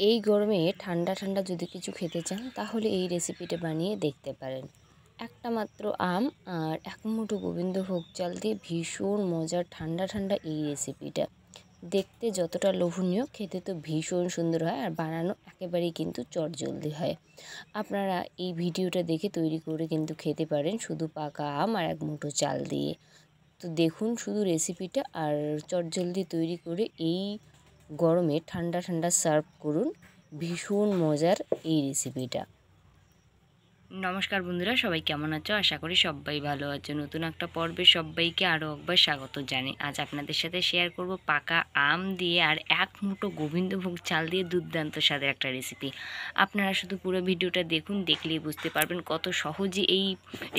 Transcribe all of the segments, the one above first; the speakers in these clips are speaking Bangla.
এই গরমে ঠান্ডা ঠান্ডা যদি কিছু খেতে চান তাহলে এই রেসিপিটা বানিয়ে দেখতে পারেন। একটা মাত্র আম আর এক মুঠো গোবিন্দভোগ চাল দিয়ে ভীষণ মজার ঠান্ডা ঠান্ডা এই রেসিপিটা। দেখতে যতটা লোভনীয়, খেতে তো ভীষণ সুন্দর হয় আর বানানো একেবারেই কিন্তু চটজলদি হয়। আপনারা এই ভিডিওটা দেখে তৈরি করে কিন্তু খেতে পারেন শুধু পাকা আম আর এক মুঠো চাল দিয়ে। তো দেখুন শুধু রেসিপিটা, আর চটজলদি তৈরি করে এই গরমে ঠান্ডা ঠান্ডা সার্ভ করুন। ভীষণ মজার এই রেসিপিটা। নমস্কার বন্ধুরা, সবাই কেমন আছো? আশা করি সবাই ভালো আছো। নতুন একটা পর্বে সবাইকে আরও একবার স্বাগত জানাই। আজ আপনাদের সাথে শেয়ার করব পাকা আম দিয়ে আর এক মুঠো গোবিন্দভোগ চাল দিয়ে দুর্দান্ত স্বাদের একটা রেসিপি। আপনারা শুধু পুরো ভিডিওটা দেখুন, দেখলেই বুঝতে পারবেন কত সহজে এই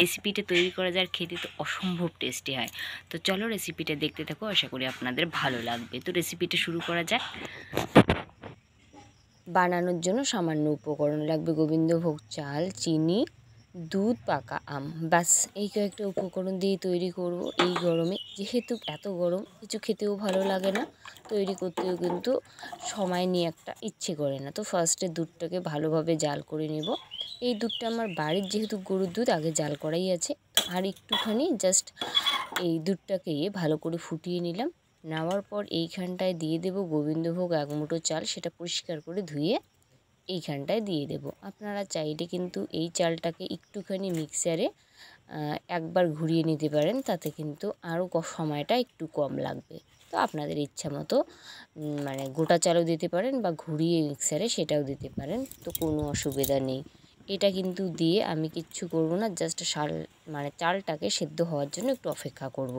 রেসিপিটা তৈরি করা যায়। খেতে তো অসম্ভব টেস্টি হয়। তো চলো রেসিপিটা দেখতে থাকো, আশা করি আপনাদের ভালো লাগবে। তো রেসিপিটা শুরু করা যায়। বানানোর জন্য সামান্য উপকরণ লাগবে: গোবিন্দভোগ চাল, চিনি, দুধ, পাকা আম। ব্যাস এই কয়েকটা উপকরণ দিয়ে তৈরি করব এই গরমে। যেহেতু এত গরম, কিছু খেতেও ভালো লাগে না, তৈরি করতেও কিন্তু সময় নিয়ে একটা ইচ্ছে করে না। তো ফার্স্টে দুধটাকে ভালোভাবে জাল করে নেব। এই দুধটা আমার বাড়ির যেহেতু গরুর দুধ, আগে জাল করাই আছে। আর একটুখানি জাস্ট এই দুধটাকে ভালো করে ফুটিয়ে নিলাম। নেওয়ার পর এইখানটায় দিয়ে দেব গোবিন্দভোগ এক মুঠো চাল, সেটা পরিষ্কার করে ধুয়ে এইখানটায় দিয়ে দেব। আপনারা চাইলে কিন্তু এই চালটাকে একটুখানি মিক্সারে একবার ঘুরিয়ে নিতে পারেন, তাতে কিন্তু আরও সময়টা একটু কম লাগবে। তো আপনাদের ইচ্ছা মতো মানে গোটা চালও দিতে পারেন বা ঘুরিয়ে মিক্সারে সেটাও দিতে পারেন, তো কোনো অসুবিধা নেই। এটা কিন্তু দিয়ে আমি কিচ্ছু করব না, জাস্ট চালটাকে সেদ্ধ হওয়ার জন্য একটু অপেক্ষা করব।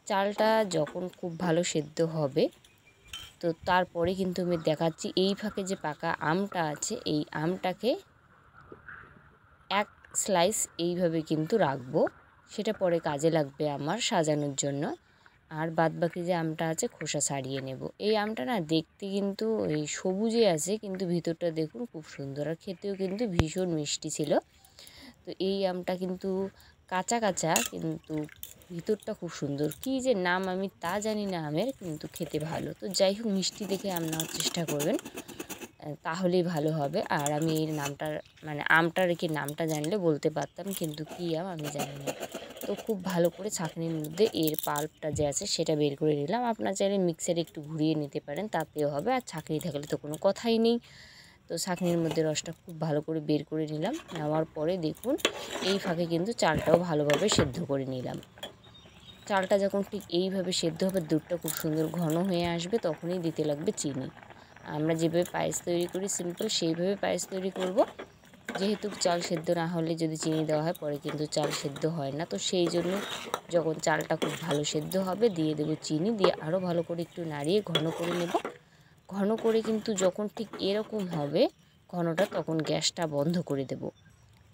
চালটা যখন খুব ভালো সেদ্ধ হবে, তো তারপরে কিন্তু আমি দেখাচ্ছি। এই ফাঁকে যে পাকা আমটা আছে, এই আমটাকে এক স্লাইস এইভাবে কিন্তু রাখবো, সেটা পরে কাজে লাগবে আমার সাজানোর জন্য। আর বাদবাকি যে আমটা আছে খোসা ছাড়িয়ে নেব। এই আমটা না দেখতে কিন্তু এই সবুজে আছে, কিন্তু ভিতরটা দেখুন খুব সুন্দর, আর খেতেও কিন্তু ভীষণ মিষ্টি ছিল। তো এই আমটা কিন্তু কাঁচা কাঁচা, কিন্তু ভিতরটা খুব সুন্দর। কী যে নাম আমি তা জানি না আমের, কিন্তু খেতে ভালো। তো যাই হোক, মিষ্টি দেখে আম নেওয়ার চেষ্টা করবেন, তাহলেই ভালো হবে। আর আমি এর নামটার আমটার কি নামটা জানলে বলতে পারতাম, কিন্তু কী আম আমি জানি না। তো খুব ভালো করে ছাঁকনির মধ্যে এর পাল্পটা যে আছে সেটা বের করে নিলাম। আপনার চাইলে মিক্সারে একটু ঘুরিয়ে নিতে পারেন, তাতেও হবে। আর ছাঁকনি থাকলে তো কোনো কথাই নেই। তো ছাঁকনির মধ্যে রসটা খুব ভালো করে বের করে নিলাম। নেওয়ার পরে দেখুন এই ফাঁকে কিন্তু চালটাও ভালোভাবে সেদ্ধ করে নিলাম। চালটা যখন ঠিক এইভাবে সেদ্ধ হবে, দুধটা খুব সুন্দর ঘন হয়ে আসবে, তখনই দিতে লাগবে চিনি। আমরা যেভাবে পায়েস তৈরি করি সিম্পল, সেইভাবে পায়েস তৈরি করব। যেহেতু চাল সেদ্ধ না হলে যদি চিনি দেওয়া হয়, পরে কিন্তু চাল সেদ্ধ হয় না। তো সেই জন্য যখন চালটা খুব ভালো সেদ্ধ হবে, দিয়ে দেবো চিনি, দিয়ে আরও ভালো করে একটু নাড়িয়ে ঘন করে নেব। ঘন করে কিন্তু যখন ঠিক এরকম হবে ঘনটা, তখন গ্যাসটা বন্ধ করে দেব।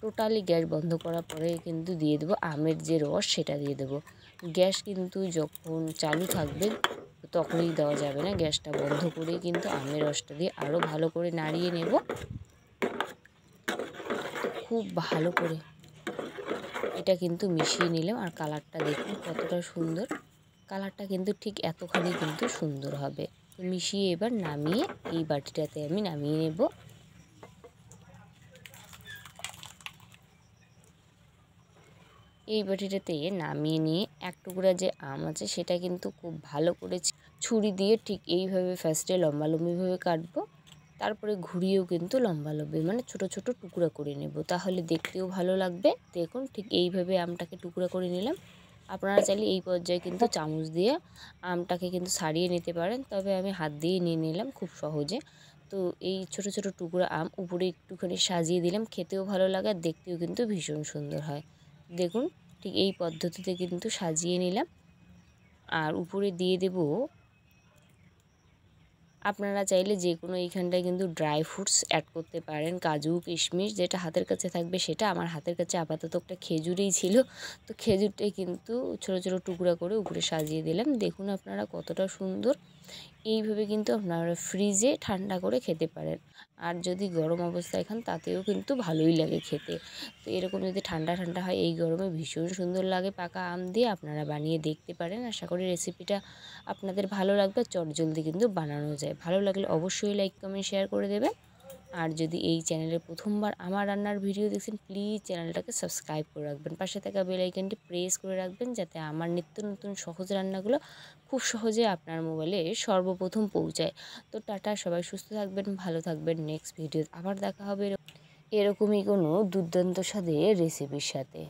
টোটালি গ্যাস বন্ধ করার পরে কিন্তু দিয়ে দেবো আমের যে রস, সেটা দিয়ে দেবো। গ্যাস কিন্তু যখন চালু থাকবে তখনই দেওয়া যাবে না, গ্যাসটা বন্ধ করেই কিন্তু আমের রসটা দিয়ে আরও ভালো করে নাড়িয়ে নেব। খুব ভালো করে এটা কিন্তু মিশিয়ে নিলাম। আর কালারটা দেখুন কতটা সুন্দর, কালারটা কিন্তু ঠিক এতখানি কিন্তু সুন্দর হবে। তো মিশিয়ে এবার নামিয়ে এই বাটিটাতে আমি নামিয়ে নেব। এই বাটিটাতে নামিয়ে নিয়ে এক টুকরা যে আম আছে সেটা কিন্তু খুব ভালো করে ছুরি দিয়ে ঠিক এইভাবে ফার্স্টে লম্বালম্বিভাবে কাটবো, তারপরে ঘুরিয়েও কিন্তু লম্বালম্বি ছোট ছোট টুকরা করে নেব, তাহলে দেখতেও ভালো লাগবে। দেখুন ঠিক এইভাবে আমটাকে টুকরা করে নিলাম। আপনারা চাইলে এই পর্যায়ে কিন্তু চামচ দিয়ে আমটাকে কিন্তু ছাড়িয়ে নিতে পারেন, তবে আমি হাত দিয়ে নিয়ে নিলাম খুব সহজে। তো এই ছোট ছোট টুকরা আম উপরে একটুখানি সাজিয়ে দিলাম, খেতেও ভালো লাগে আর দেখতেও কিন্তু ভীষণ সুন্দর হয়। দেখুন ঠিক এই পদ্ধতিতে কিন্তু সাজিয়ে নিলাম। আর উপরে দিয়ে দেব, আপনারা চাইলে যে কোনো এইখানটায় কিন্তু ড্রাই ফ্রুটস অ্যাড করতে পারেন, কাজু কিশমিশ, যেটা হাতের কাছে থাকবে সেটা। আমার হাতের কাছে আপাতত একটা খেজুরই ছিল, তো খেজুরটাই কিন্তু ছোটো ছোটো টুকরা করে উপরে সাজিয়ে দিলাম। দেখুন আপনারা কতটা সুন্দর। এইভাবে কিন্তু আপনারা ফ্রিজে ঠান্ডা করে খেতে পারেন। আর যদি গরম অবস্থায় খান তাতেও কিন্তু ভালোই লাগে খেতে। তো এরকম যদি ঠান্ডা ঠান্ডা হয় এই গরমে ভীষণ সুন্দর লাগে পাকা আম দিয়ে। আপনারা বানিয়ে দেখতে পারেন। আশা করি রেসিপিটা আপনাদের ভালো লাগবে। চটজলদি কিন্তু বানানো যায়। ভালো লাগলে অবশ্যই লাইক কমেন্ট শেয়ার করে দেবেন। আর যদি এই চ্যানেলে প্রথমবার আমার রান্নার ভিডিও দেখছেন প্লিজ চ্যানেলটাকে সাবস্ক্রাইব করে রাখবেন। পাশে থাকা বেল আইকনটি প্রেস করে রাখবেন যাতে আমার নিত্য নতুন সহজ রান্নাগুলো খুব সহজে আপনার মোবাইলে সর্বপ্রথম পৌঁছায়। তো টাটা, সবাই সুস্থ থাকবেন, ভালো থাকবেন। নেক্সট ভিডিও আবার দেখা হবে এরকমই কোনো দুর্দান্ত স্বাদের রেসিপির সাথে।